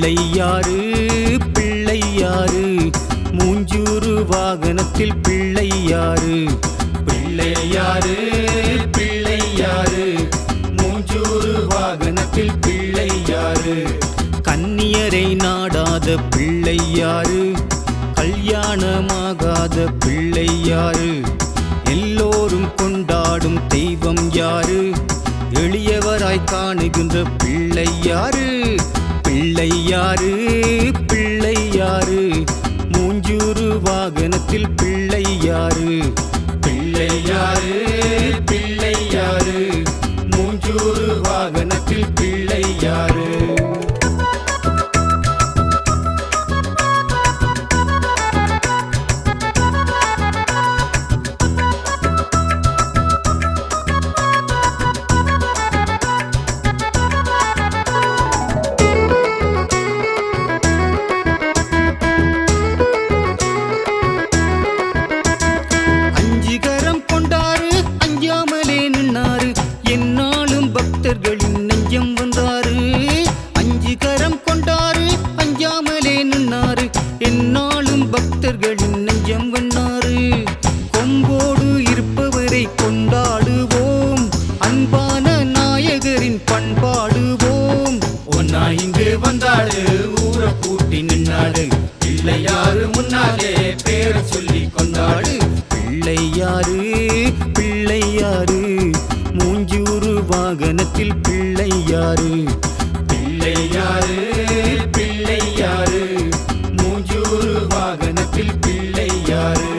பிள்ளையாறு பிள்ளையாறு மூஞ்சூறு வாகனத்தில் பிள்ளையாறு பிள்ளையாறு பிள்ளையாறு மூஞ்சூறு வாகனத்தில் பிள்ளையாறு கன்னியரை நாடாத பிள்ளையாறு கல்யாணமாகாத பிள்ளையாறு எல்லோரும் கொண்டாடும் தெய்வம் யாரு எளியவராய் காணுகின்ற பிள்ளையாறு பிள்ளையாறு பிள்ளையாறு மூஞ்சூறு வாகனத்தில் பிள்ளையாறு பிள்ளையாறு பிள்ளையாறு மூஞ்சூறு வாகனத்தில் பிள்ளையாறு பக்தர்களின் நெஞ்சம் வந்தாரு அஞ்சு கரம் கொண்டாரு அஞ்சாமலே நின்னாரு என்னாலும் பக்தர்களின் நெஞ்சம் வந்தாரு கொம்போடு இருப்பவரை கொண்டாடுவோம் அன்பான நாயகரின் பண்பாடுவோம் ஒன்னா இங்கு வந்தாடு ஊரை கூட்டி நின்னாடு பிள்ளையாறு முன்னாலே பேரை சொல்லி கொண்டாடு பிள்ளையாறு பிள்ளையாறு மூஞ்சூறு வாகனத்தில் பிள்ளையாறு பிள்ளையாறு பிள்ளையாறு மூஞ்சூறு வாகனத்தில் பிள்ளையாறு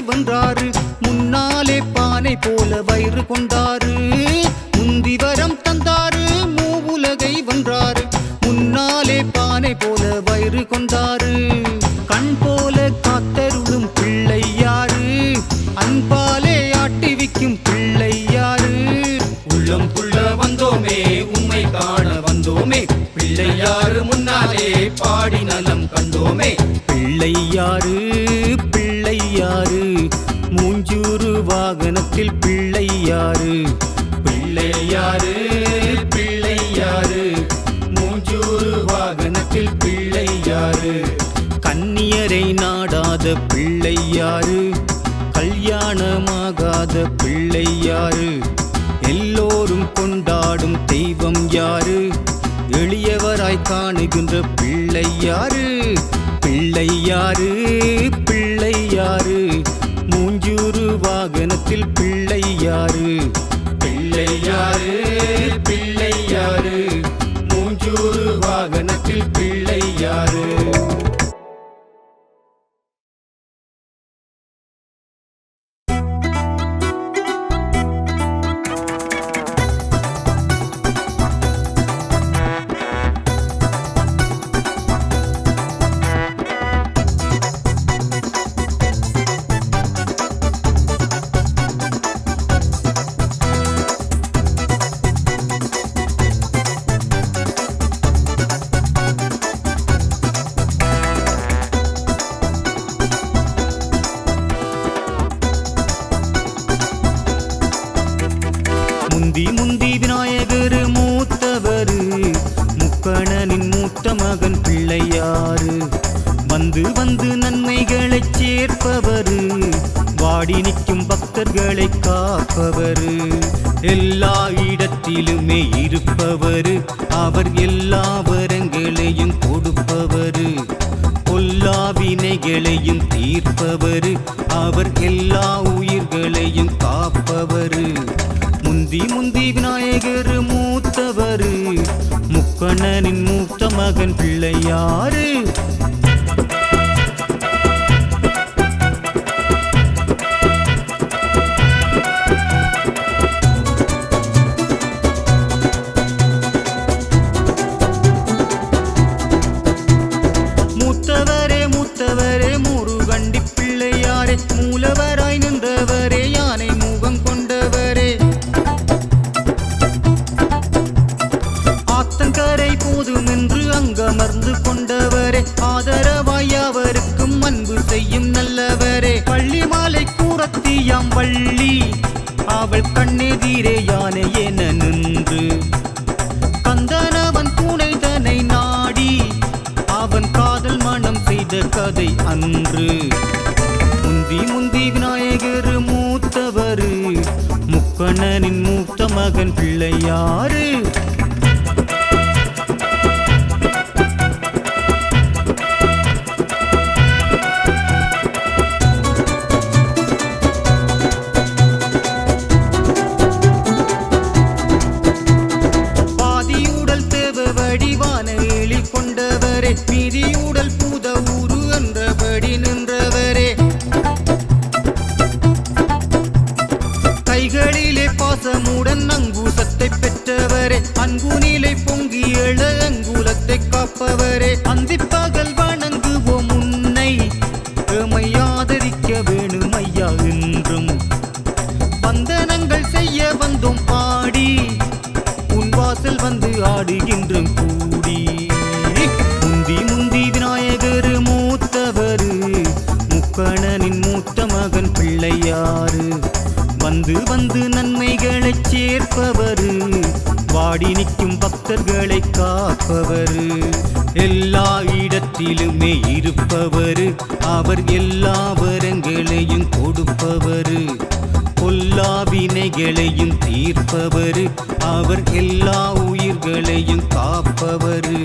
வென்றாரு முன்னாலே பானை போல வயிறு கொண்டாரு முந்திவரம் தந்தாரு மூவுலகை வென்றாரு முன்னாலே பானை போல வயிறு கொண்டாரு கண் போல காத்தருளும் பிள்ளையாரு அன்பாலே ஆட்டிவிக்கும் பிள்ளையாரு உள்ளம் புள்ள வந்தோமே உம்மை காண வந்தோமே பிள்ளையாரு முன்னாலே பாடி நலம் கண்டோமே பிள்ளையாறு பிள்ளையாறு மூஞ்சூறு வாகனத்தில் பிள்ளையாறு பிள்ளையாறு பிள்ளையாறு மூஞ்சூறு வாகனத்தில் பிள்ளையாறு கன்னியரை நாடாத பிள்ளையாறு கல்யாணமாகாத பிள்ளையாறு எல்லோரும் கொண்டாடும் தெய்வம் யாரு எளியவராய் காணுகின்ற பிள்ளையாறு பிள்ளையாறு பிள்ளையாறு மூஞ்சூறு வாகனத்தில் பிள்ளையாறு பிள்ளையாறு பிள்ளையாறு மூஞ்சூறு வாகனத்தில் பிள்ளையாறு முந்தி முந்தி விநாயகர் மூத்தவரு முக்கணனின் மூத்த மகன் பிள்ளையாறு வந்து வந்து நன்மைகளை சேர்ப்பவரு வாடி நிற்கும் பக்தர்களை காப்பவரு எல்லா இடத்திலுமே இருப்பவரு அவர் எல்லா வரங்களையும் கொடுப்பவரு பொல்லா வினைகளையும் தீர்ப்பவரு அவர் எல்லா உயிர்களையும் காப்பவரு முந்தி முந்தி விநாயகர் மூத்தவரு முக்கணனின் மூத்த மகன் பிள்ளையாறு மூத்தவரே மூத்தவரே முருகண்டி பிள்ளையாரே காப்பவரே ஆதரவாய் அவருக்கும் அன்பு செய்யும் நல்லவரே பள்ளி மாலை கூரத்தியாம் வள்ளி அவள் கண்ணெதிரே யானை என நின்று கந்தனவன் துணைதனை நாடி அவன் காதல் மனம் செய்த கதை அன்று முந்தி முந்தி விநாயகர் மூத்தவரு முக்கண்ணனின் மூத்த மகன் பிள்ளையாறு கொண்டவரே மீதியுடல் பூத ஊரு என்றபடி நின்றவரே கைகளிலே பாசமுடன் அங்குசத்தை பெற்றவரே அன்புநிலை பொங்கி எழ அங்குலத்தை காப்பவரே அந்திப்பகல் வணங்குவோம் உன்னை எமை ஆதரிக்க வேணும் ஐயா என்றும் வந்தனங்கள் செய்ய வந்தோம் பாடி உன் வாசல் வந்து ஆடுகின்றோம் கூடி முந்தி முந்தி விநாயகர் மூத்தவரு முக்கண்ணனின் மூத்த மகன் பிள்ளையாறு வந்து வந்து நன்மைகளை சேர்ப்பவரு வாடி நிற்கும் பக்தர்களை காப்பவரு எல்லா இடத்திலுமே இருப்பவரு அவர் எல்லா வரங்களையும் கொடுப்பவரு பொல்லா வினைகளையும் தீர்ப்பவரு அவர் எல்லா உயிர்களையும் காப்பவரு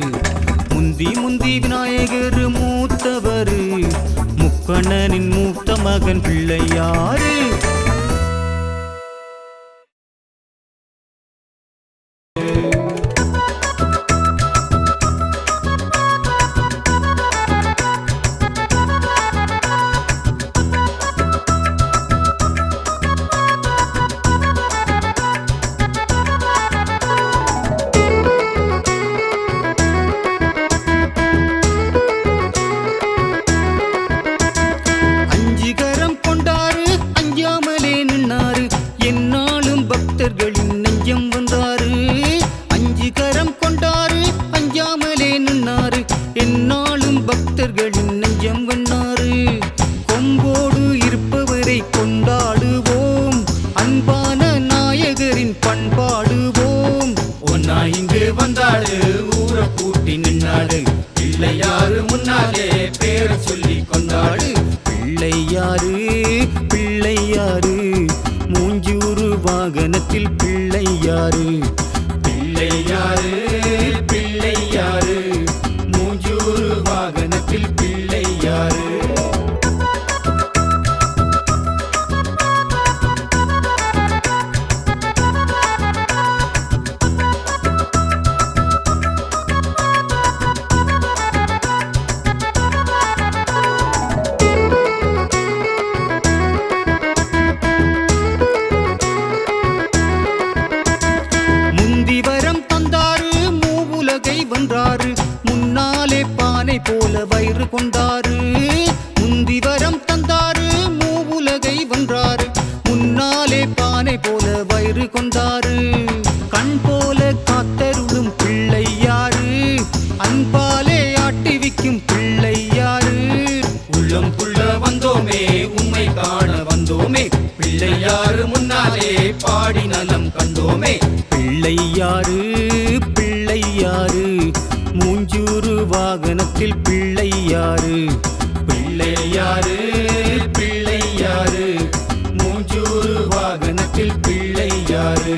முந்தி முந்தி விநாயகர் மூத்தவரு முக்கண்ணனின் மூத்த மகன் பிள்ளையாறு பக்தர்களின் நெஞ்சம் வந்தாரு அஞ்சு கரம் கொண்டாரு அஞ்சாமலே நின்னாரு என்னாலும் பக்தர்களின் நெஞ்சம் வந்தாரு கொம்போடு இருப்பவரை கொண்டாடுவோம் அன்பான நாயகரின் பண்பாடுவோம் ஒன்னா இங்கு வந்தாடு ஊரை கூட்டி நின்னாடு பிள்ளையாரு முன்னாலே பேரை சொல்லி கொண்டாடு பிள்ளையாரு பிள்ளையாரு மூஞ்சூறு வாகனத்தில் பிள்ளையாறு பிள்ளையாரு பிள்ளையாரு மூஞ்சூறு வாகனத்தில் பிள்ளையாரு வென்றாரு முன்னாலே பானை போல வயிறு கொண்டாரு முந்தி வரம் தந்தாரு மூவுலகை வென்றாரு முன்னாலே பானை போல வயிறு கொண்டாரு கண் போல காத்தருளும் பிள்ளையாரு அன்பாலே ஆட்டிவிக்கும் பிள்ளையாரு உள்ளம் புள்ள வந்தோமே உம்மை காண வந்தோமே பிள்ளையாரு முன்னாலே பாடி நலம் கண்டோமே பிள்ளையாரு பிள்ளையாரு மூஞ்சூறு வாகனத்தில் பிள்ளையாறு பிள்ளையாரு பிள்ளையாரு மூஞ்சூறு வாகனத்தில் பிள்ளையாரு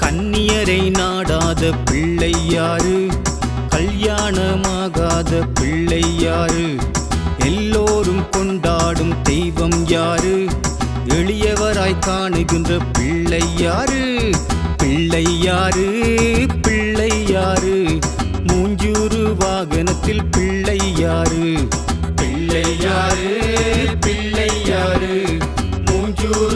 கன்னியரை நாடாத பிள்ளையாறு கல்யாணமாகாத பிள்ளையாறு எல்லோரும் கொண்டாடும் தெய்வம் யாரு எளியவராய் காணுகின்ற பிள்ளையாறு பிள்ளையாறு பிள்ளையாறு மூஞ்சூறு வாகனத்தில் பிள்ளையாறு பிள்ளையாரு பிள்ளையாரு மூஞ்சூறு